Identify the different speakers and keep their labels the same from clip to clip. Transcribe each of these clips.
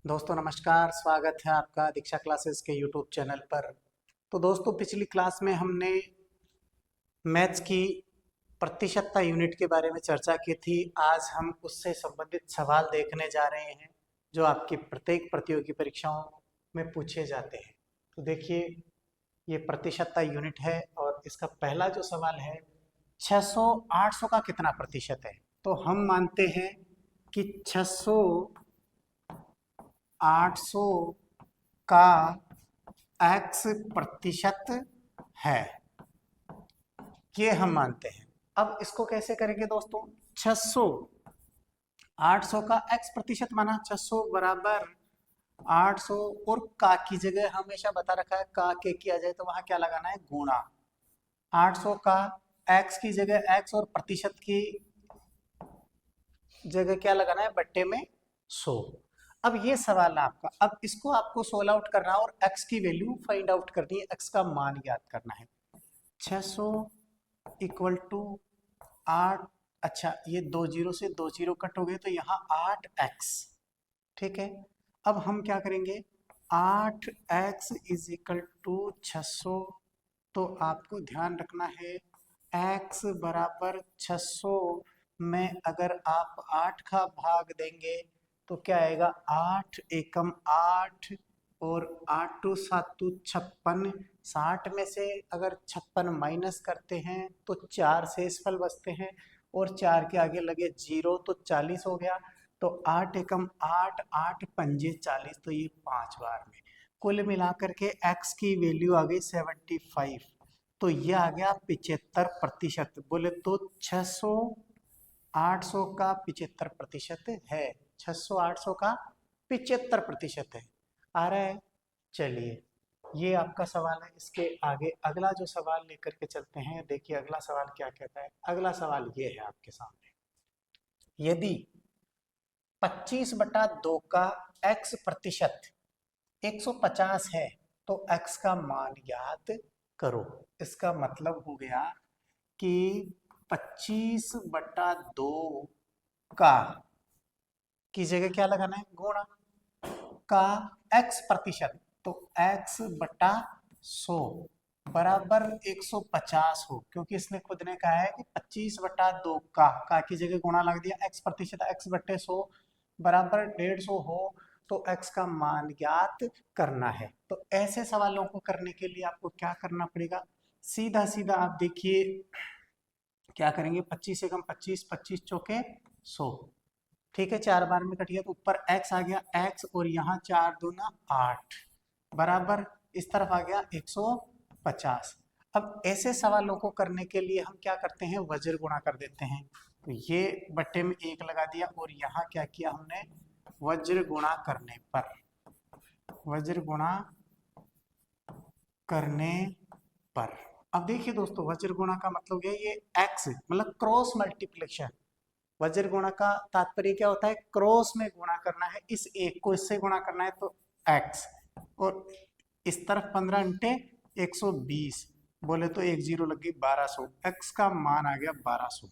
Speaker 1: दोस्तों नमस्कार, स्वागत है आपका दीक्षा क्लासेस के यूट्यूब चैनल पर। तो दोस्तों पिछली क्लास में हमने मैथ्स की प्रतिशतता यूनिट के बारे में चर्चा की थी। आज हम उससे संबंधित सवाल देखने जा रहे हैं जो आपकी प्रत्येक प्रतियोगी परीक्षाओं में पूछे जाते हैं। तो देखिए, ये प्रतिशतता यूनिट है और इसका पहला जो सवाल है 600 800 का कितना प्रतिशत है। तो हम मानते हैं कि 600 800 का x प्रतिशत है, ये हम मानते हैं। अब इसको कैसे करेंगे दोस्तों? 600 800 का x प्रतिशत माना, 600 बराबर 800 और का की जगह हमेशा बता रखा है का के किया जाए तो वहां क्या लगाना है? गुणा। 800 का x की जगह x और प्रतिशत की जगह क्या लगाना है? बट्टे में 100। अब ये सवाल है आपका। अब इसको आपको सोल्व आउट करना है और x की वैल्यू फाइंड आउट करनी है, x का मान याद करना है। 600 इक्वल टू 8, अच्छा ये 2 जीरो से 2 जीरो कट हो गए तो यहाँ 8x, ठीक है। अब हम क्या करेंगे? 8x इज इक्वल टू 600, तो आपको ध्यान रखना है x बराबर 600 में अगर आप 8 का भाग देंगे तो क्या आएगा? 8 एकम 8 और 8 टू 7 टू 56। 60 में से अगर 56 माइनस करते हैं तो 4 शेषफल बचते हैं और 4 के आगे लगे 0 तो 40 हो गया। तो 8 एकम 8, 8 पंजे 40, तो ये 5 बार में कुल मिलाकर के x की वैल्यू आ गई 75। तो ये आ गया 75%। बोले तो 600 800 का 75% है। 600 800 का 75% है। आ रहा है? चलिए, ये आपका सवाल है। इसके आगे अगला जो सवाल लेकर के चलते हैं, देखिए अगला सवाल क्या कहता है। अगला सवाल ये है आपके सामने। यदि 25/2 का x प्रतिशत 150 है तो x का मान ज्ञात करो। इसका मतलब हो गया कि 25/2 का की जगह क्या लगाना है? गुणा का x प्रतिशत, तो x बटा 100 बराबर 150 हो, क्योंकि इसने खुद ने कहा है कि 25/2 का की जगह गुणा लग दिया, x प्रतिशत x बटे 100 बराबर 150 हो, तो x का मान ज्ञात करना है। तो ऐसे सवालों को करने के लिए आपको क्या करना पड़ेगा? सीधा सीधा आप देखिए क्या करेंगे। 25 एकम 25, 25 चौके 100, ठीक है। 4 बार में कट गया तो ऊपर x आ गया x और यहाँ 4 दूना 8 बराबर इस तरफ आ गया 150। अब ऐसे सवालों को करने के लिए हम क्या करते हैं? वज्र गुणा कर देते हैं। तो ये बट्टे में 1 लगा दिया और यहाँ क्या किया हमने? वज्र गुणा करने पर, वज्र गुणा करने पर। अब देखिए दोस्तों, वज्र गुणा का मतलब क्या है? ये x मतलब क्रॉस मल्टीप्लिकेशन। वज्र गुणा का तात्पर्य क्या होता है? क्रॉस में गुणा करना है, इस एक को इससे गुणा करना है तो x, और इस तरफ 15 × 120, बोले तो एक जीरो लग गई 1200, x का मान आ गया 1200।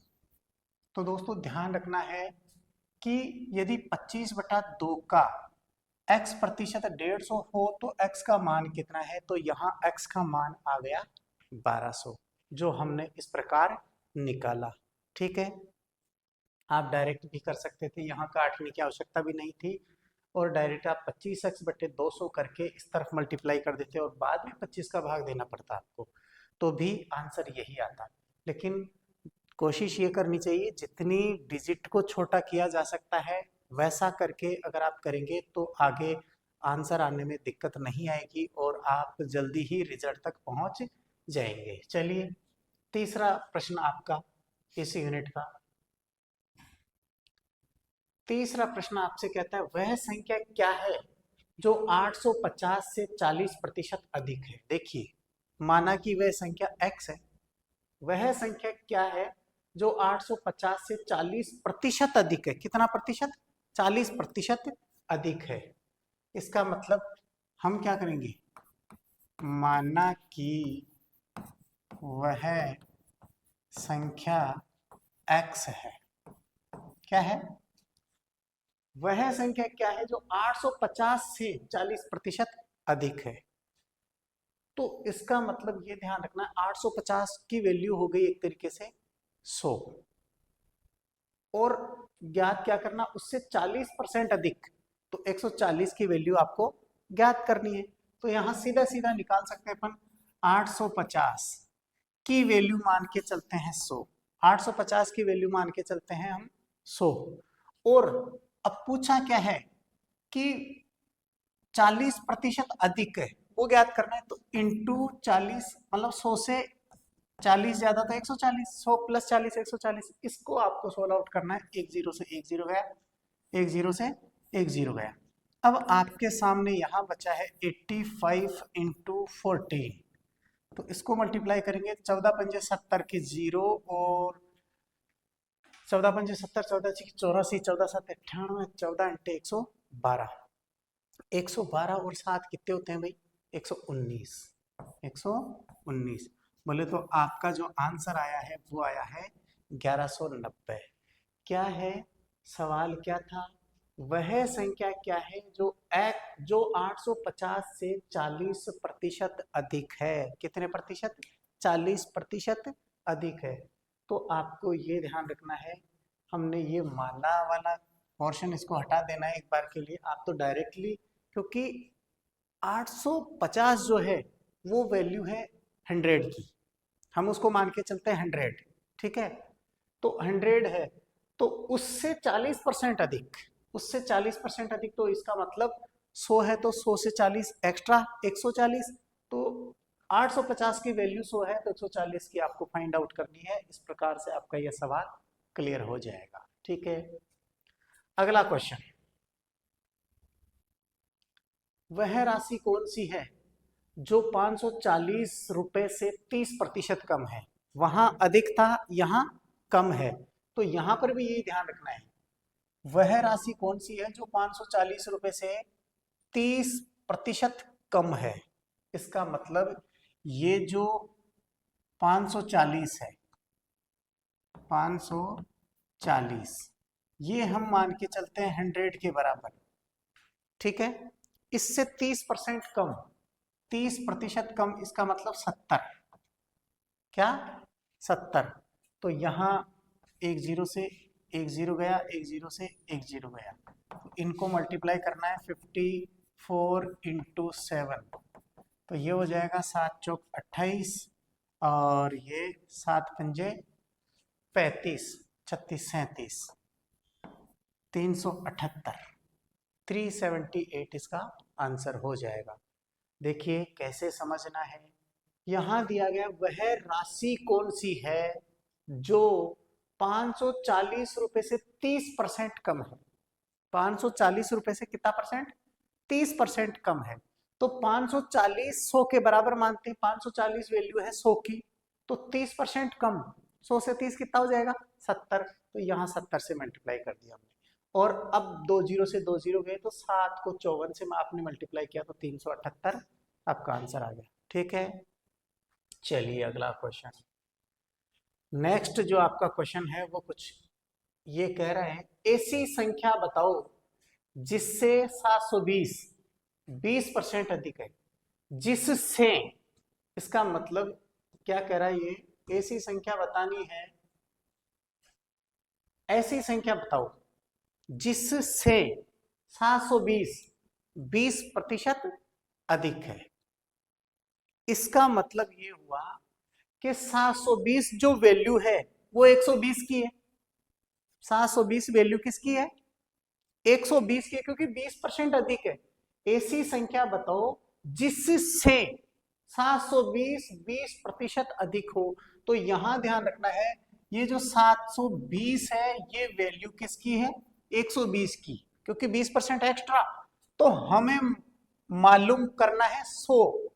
Speaker 1: तो दोस्तों ध्यान रखना है कि यदि 25/2 का x प्रतिशत 150 हो तो x का मान कितना है? तो यहाँ x का मान आ गया 1200, जो हमने इस प्रकार निकाला, ठीक है। आप डायरेक्ट भी कर सकते थे, यहाँ काटने की आवश्यकता भी नहीं थी, और डायरेक्ट आप 25x/200 करके इस तरफ मल्टीप्लाई कर देते और बाद में 25 का भाग देना पड़ता आपको, तो भी आंसर यही आता। लेकिन कोशिश ये करनी चाहिए जितनी डिजिट को छोटा किया जा सकता है वैसा करके अगर आप करेंगे तो आगे आंसर आने में दिक्कत नहीं आएगी और आप जल्दी ही रिजल्ट तक पहुंच जाएंगे। चलिए, तीसरा प्रश्न आपका इस यूनिट का। तीसरा प्रश्न आपसे कहता है वह संख्या क्या है जो 850 से 40% अधिक है। देखिए, माना कि वह संख्या x है, वह संख्या क्या है जो 850 से 40% अधिक है? कितना प्रतिशत? 40% अधिक है। इसका मतलब हम क्या करेंगे? माना कि वह संख्या x है। क्या है? वह संख्या क्या है जो 850 से 40% अधिक है। तो इसका मतलब ये ध्यान रखना, 850 की वैल्यू हो गई एक तरीके से 100, और ज्ञात क्या करना, उससे 40% अधिक, तो 140 की वैल्यू आपको ज्ञात करनी है। तो यहां सीधा सीधा निकाल सकते हैं अपन, 850 की वैल्यू मान के चलते हैं 100, 850 की वैल्यू मान के चलते हैं हम 100, और अब पूछा क्या है कि 40% अधिक है वो ज्ञात करना है, तो इंटू 40, मतलब 100 से 40 ज्यादा तो 140, 100 प्लस 40 140, इसको आपको सोल्व आउट करना है। एक जीरो से एक जीरो गया, एक जीरो से एक जीरो गया। अब आपके सामने यहां बचा है 85 इंटू 14, तो इसको मल्टीप्लाई करेंगे, 14 पंजे 70 की जीरो, और 14 पंजे 70, 14 की 84, 14 7 98, 14 इंटू 112, 112 और 7 कितने होते हैं भाई, 119, 119। बोले तो आपका जो आंसर आया है वो आया है 1190। क्या है सवाल, क्या था, वह संख्या क्या है जो 850 से 40% अधिक है। कितने प्रतिशत, 40% अधिक है। तो आपको ये ध्यान रखना है, हमने ये माला वाला पोर्शन इसको हटा देना है एक बार के लिए। आप तो डायरेक्टली, क्योंकि 850 जो है वो वैल्यू है 100 की, हम उसको मान के चलते हैं 100, ठीक है। तो 100 है, तो उससे 40% अधिक, उससे 40% अधिक, तो इसका मतलब 100 है तो 100 से 40 एक्स्ट्रा 140, तो 850 की वैल्यू 100 है तो 140 की आपको फाइंड आउट करनी है। इस प्रकार से आपका यह सवाल क्लियर हो जाएगा, ठीक है। अगला क्वेश्चन, वह राशि कौन सी है जो 540 रुपए से 30% कम है। वहां अधिक था, यहां कम है, तो यहां पर भी यही ध्यान रखना है, वह राशि कौन सी है जो 540 रुपए से 30% कम है। इसका मतलब ये जो 540 है, 540, ये हम मान के चलते हैं 100 के बराबर, ठीक है। इससे 30% कम, 30% कम, इसका मतलब 70, क्या 70, तो यहाँ एक जीरो से एक जीरो गया, एक जीरो से एक जीरो गया, तो इनको मल्टीप्लाई करना है 54 इंटू 7, तो ये हो जाएगा 7 चौक 28, और ये 7 पंजे 35, 36 37, 378, 378 इसका आंसर हो जाएगा। देखिए कैसे समझना है, यहां दिया गया वह राशि कौन सी है जो 540 रुपए से 30% कम है। 540 रुपए से कितना परसेंट, 30% कम है। तो 540 100 के बराबर मानते हैं, 540 वैल्यू है 100 की, तो 30% कम, 100 से 30 कितना हो जाएगा 70, तो यहाँ 70 से मल्टीप्लाई कर दिया हमने। और अब दो जीरो से दो जीरो गए, तो 7 को 54 से आपने मल्टीप्लाई किया तो 378 आपका आंसर आ गया, ठीक है। चलिए अगला क्वेश्चन, नेक्स्ट जो आपका क्वेश्चन है वो कुछ ये कह रहे हैं, ऐसी संख्या बताओ जिससे 720 20% अधिक है, जिससे, इसका मतलब क्या कह रहा है, ये ऐसी संख्या बतानी है, ऐसी संख्या बताओ जिससे 720 20% अधिक है। इसका मतलब ये हुआ कि 720 जो वैल्यू है वो 120 की है। 720 वैल्यू किसकी है, 120 की है, क्योंकि 20% अधिक है। ऐसी संख्या बताओ जिससे 720 20% अधिक हो, तो यहां ध्यान रखना है, ये जो 720 है ये वैल्यू किसकी है, 120 की, क्योंकि 20% एक्स्ट्रा, तो हमें मालूम करना है 100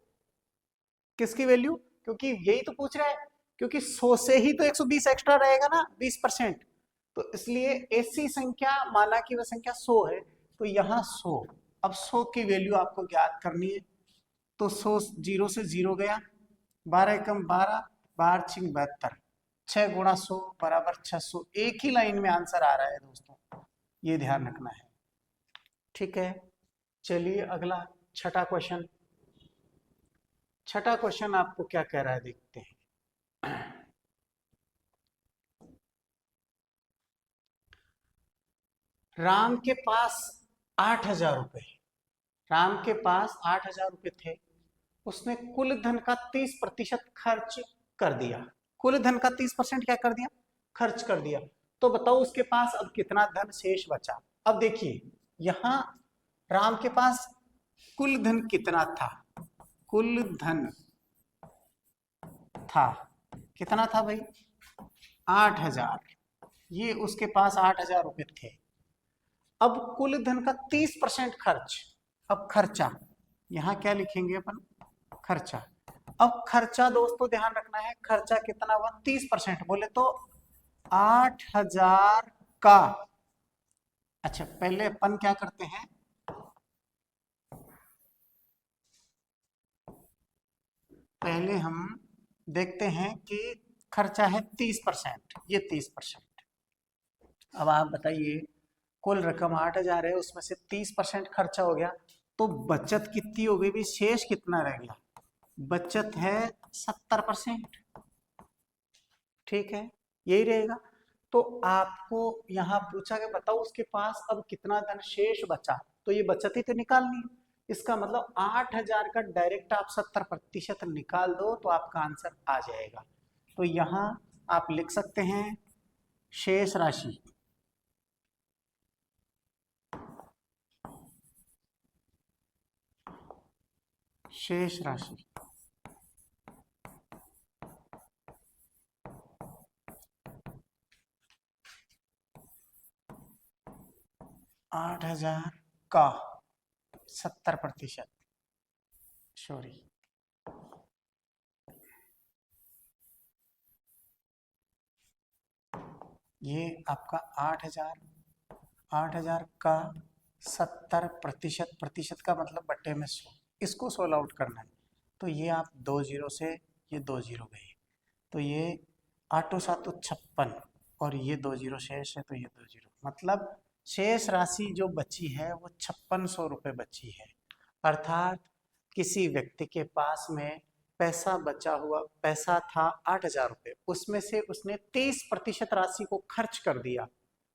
Speaker 1: किसकी वैल्यू, क्योंकि यही तो पूछ रहा है, क्योंकि 100 से ही तो 120 एक्स्ट्रा रहेगा ना 20%, तो इसलिए ऐसी संख्या माना कि वह संख्या 100 है, तो यहाँ 100, अब 100 की वैल्यू आपको ज्ञात करनी है, तो 100 जीरो से जीरो गया, 12 एकम 12, 12 छिंग 72, 6 गुणा 100 बराबर 600, एक ही लाइन में आंसर आ रहा है दोस्तों, ये ध्यान रखना है। ठीक है, चलिए अगला छठा क्वेश्चन। छठा क्वेश्चन आपको क्या कह रहा है देखते हैं। राम के पास 8,000 रुपए, राम के पास 8,000 रुपए थे। उसने कुल धन का 30% खर्च कर दिया। कुल धन का 30% क्या कर दिया? खर्च कर दिया। तो बताओ उसके पास अब कितना धन शेष बचा? अब देखिए यहां राम के पास कुल धन कितना था? कुल धन था, कितना था भाई? 8,000। ये उसके पास 8,000 रुपए थे। अब कुल धन का 30% खर्च। अब खर्चा, यहां क्या लिखेंगे अपन? खर्चा। अब खर्चा दोस्तों ध्यान रखना है, खर्चा कितना हुआ? 30%। बोले तो 8,000 का, अच्छा पहले अपन क्या करते हैं, पहले हम देखते हैं कि खर्चा है 30%, ये 30%। अब आप बताइए कुल रकम 8,000 है, उसमें से 30% खर्चा हो गया तो बचत कितनी हो गई भी? शेष कितना रह गया? बचत है 70%। ठीक है, यही रहेगा। तो आपको यहाँ पूछा गया बताओ उसके पास अब कितना धन शेष बचा, तो ये बचत ही तो निकालनी है। इसका मतलब 8,000 का डायरेक्ट आप 70% निकाल दो तो आपका आंसर आ जाएगा। तो यहाँ आप लिख सकते हैं शेष राशि, शेष राशि 8,000 का 70%, सॉरी ये आपका 8,000 का 70%, प्रतिशत का मतलब बट्टे में 100, इसको सोल्व आउट करना है। तो ये आप 2 जीरो से ये 2 जीरो गए, तो ये 8 7 56 और ये 2 जीरो शेष है, तो ये 2 जीरो मतलब शेष राशि जो बची है वो 5600 रुपये बची है। अर्थात किसी व्यक्ति के पास में पैसा बचा हुआ पैसा था 8,000 रुपये, उसमें से उसने 30% राशि को खर्च कर दिया।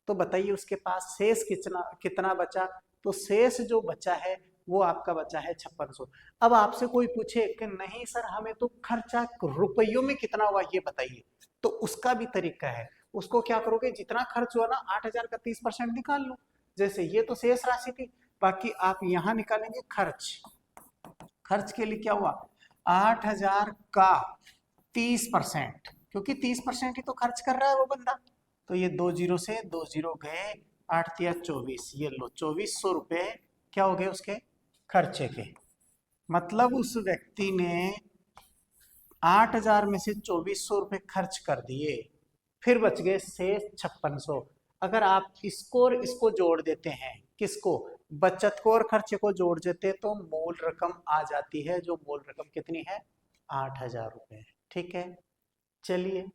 Speaker 1: तो बताइए उसके पास शेष कितना कितना बचा? तो शेष जो बचा है वो आपका बचा है 5600। अब आपसे कोई पूछे कि नहीं सर हमें तो खर्चा रुपयों में कितना हुआ ये बताइए, तो उसका भी तरीका है। उसको क्या करोगे, जितना खर्च हुआ ना 8,000 का 30% निकाल लो। जैसे ये तो शेष राशि थी, बाकी आप यहां निकालेंगे खर्च। खर्च के लिए क्या हुआ? 8,000 का 30%, क्योंकि 30% ही तो खर्च कर रहा है वो बंदा। तो ये 2 जीरो से 2 जीरो गए, 8 तिया 24, ये लो 2400 रुपये क्या हो गए उसके खर्चे के। मतलब उस व्यक्ति ने 8,000 में से 2400 रुपये खर्च कर दिए, फिर बच गए शेष 5600। अगर आप इसको और इसको जोड़ देते हैं, किसको? बचत को और खर्चे को जोड़ देते तो मूल रकम आ जाती है, जो मूल रकम कितनी है? 8,000 रुपये। ठीक है, चलिए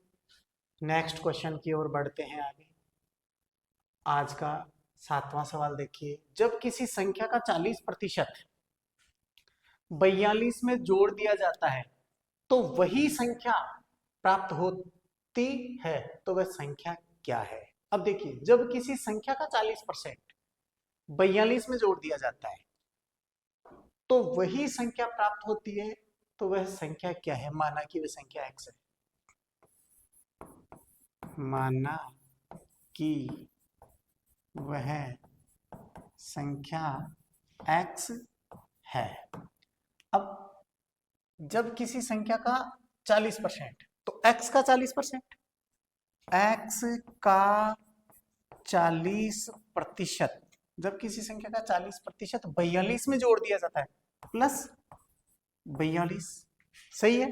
Speaker 1: नेक्स्ट क्वेश्चन की ओर बढ़ते हैं आगे। आज का 7वां सवाल देखिए, जब किसी संख्या का 40% 42 में जोड़ दिया जाता है तो वही संख्या प्राप्त होती है, तो वह संख्या क्या है? अब देखिए जब किसी संख्या का 40% 42 में जोड़ दिया जाता है तो वही संख्या प्राप्त होती है, तो वह संख्या क्या है? माना कि वह संख्या x है, माना कि वह संख्या x है। अब जब किसी संख्या का 40%, तो x का 40%, x का 40% जब किसी संख्या का 40% 42 में जोड़ दिया जाता है, प्लस 42, सही है।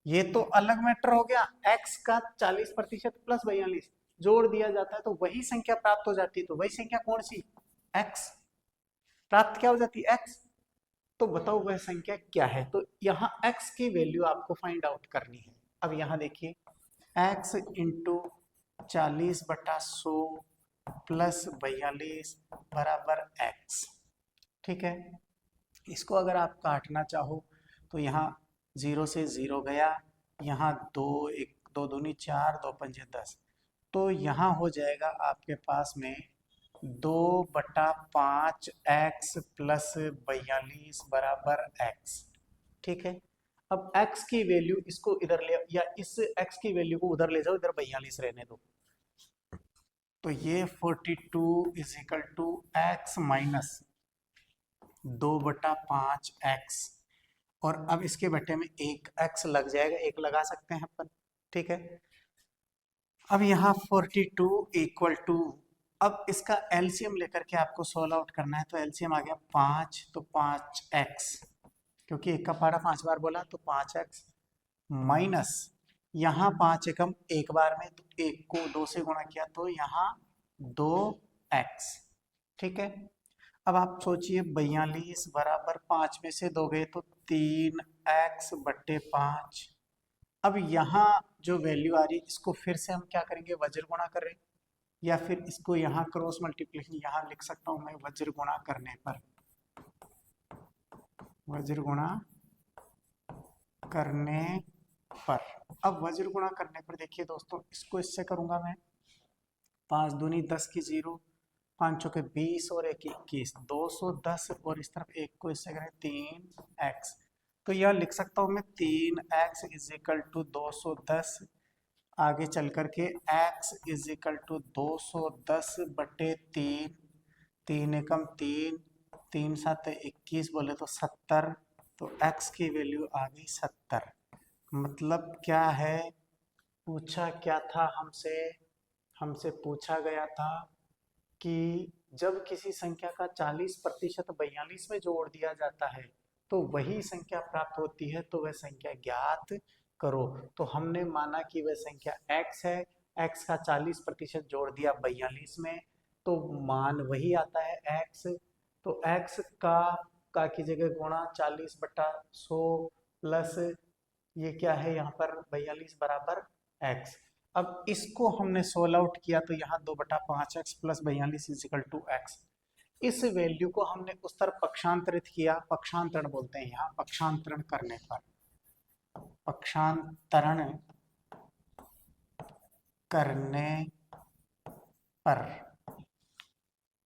Speaker 1: ये तो अलग मैटर हो गया, x का 40% प्लस 42 जोड़ दिया जाता है तो वही संख्या प्राप्त हो जाती है। तो वही संख्या कौन सी? x प्राप्त क्या हो जाती है? x। तो बताओ वह संख्या क्या है? तो यहाँ x की वैल्यू आपको फाइंड आउट करनी है। अब यहाँ देखिए x इंटू 40/100 प्लस 42 बराबर x। ठीक है। इसको अगर आप काटना चाहो तो यहाँ 0 से 0 गया, यहाँ 2 एक 2 दूनी 4 2 पंजे 10, तो यहाँ हो जाएगा आपके पास में 2/5 x प्लस 42 बराबर x। ठीक है। अब x की वैल्यू इसको इधर ले, या इस x की वैल्यू को उधर ले जाओ, इधर 42 रहने दो, तो ये 42 is equal to x minus 2/5 x, और अब इसके बटे में एक x लग जाएगा, एक लगा सकते हैं अपन। ठीक है। अब यहाँ 42 इक्वल टू, अब इसका एलसीएम लेकर के आपको सोल्व आउट करना है, तो एलसीएम आ गया 5, तो 5x, क्योंकि एक का पहाड़ा 5 बार बोला तो 5x माइनस यहाँ 5 एकम एक बार में, तो एक को 2 से गुणा किया तो यहाँ 2x। ठीक है। अब आप सोचिए 42 बराबर 5 में से 2 गए तो 3x/5। अब यहाँ जो वैल्यू आ रही है इसको फिर से हम क्या करेंगे, वज्र गुणा कर रहे हैं, या फिर इसको यहाँ क्रॉस मल्टीप्लिकेशन यहाँ लिख सकता हूँ मैं, वज्र गुणा करने पर, वज्र गुणा करने पर। अब वज्र गुणा करने पर देखिए दोस्तों, इसको इससे करूंगा मैं, 5 दूनी 10 की 0, 5 चौके 20 और 1 21, 210, और इस तरफ एक को इससे करें 3x, तो यह लिख सकता हूँ मैं 3x इज इक्वल टू 210, आगे चल करके x इज इक्वल टू 210/3, 3 एकम 3, 3 7 21 बोले तो 70, तो x की वैल्यू आ गई 70। मतलब क्या है, पूछा क्या था हमसे, हमसे पूछा गया था कि जब किसी संख्या का 40% 42 में जोड़ दिया जाता है तो वही संख्या प्राप्त होती है, तो वह संख्या ज्ञात करो। तो हमने माना कि वह संख्या x है, x का 40% जोड़ दिया 42 में, तो मान वही आता है x, तो x का की जगह गुणा 40/100 प्लस ये क्या है यहाँ पर 42 बराबर x। अब इसको हमने सोल्व आउट किया तो यहाँ 2/5x plus 42 is equal to x। इस वैल्यू को हमने उस तरफ पक्षांतरित किया, पक्षांतरण बोलते हैं यहाँ, पक्षांतरण करने पर, पक्षांतरण करने पर,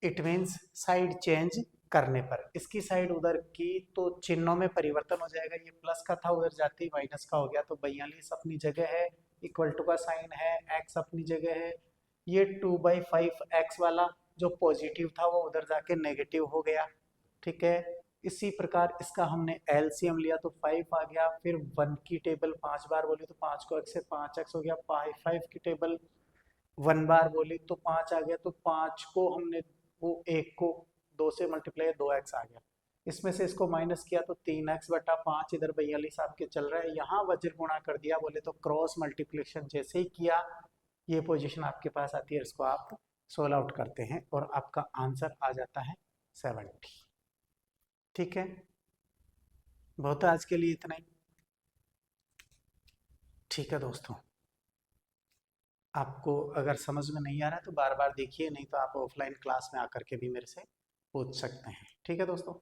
Speaker 1: इट मीन्स साइड चेंज करने पर, इसकी साइड उधर की तो चिन्हों में परिवर्तन हो जाएगा, ये प्लस का था उधर जाते ही माइनस का हो गया, तो 42 अपनी जगह है, इक्वल टू का साइन है, x अपनी जगह है, ये 2/5x वाला जो पॉजिटिव था वो उधर जाके नेगेटिव हो गया। ठीक है। इसी प्रकार इसका हमने एलसीएम लिया तो 5 आ गया, फिर 1 की टेबल 5 बार बोली तो 5 को x से 5x हो गया, 5 की टेबल 1 बार बोली तो 5 आ गया, तो 5 को हमने वो 1 को 2 से मल्टीप्लाई 2x आ गया, इसमें से इसको माइनस किया तो 3x/5, इधर 42 आपके चल रहा है, यहाँ वज्र गुणा कर दिया बोले तो क्रॉस मल्टीप्लिकेशन जैसे ही किया ये पोजीशन आपके पास आती है, इसको आप सोल्व आउट करते हैं और आपका आंसर आ जाता है 70। ठीक है। बहुत आज के लिए इतना ही। ठीक है दोस्तों, आपको अगर समझ में नहीं आ रहा है तो बार बार देखिए, नहीं तो आप ऑफलाइन क्लास में आकर के भी मेरे से पूछ सकते हैं। ठीक है दोस्तों।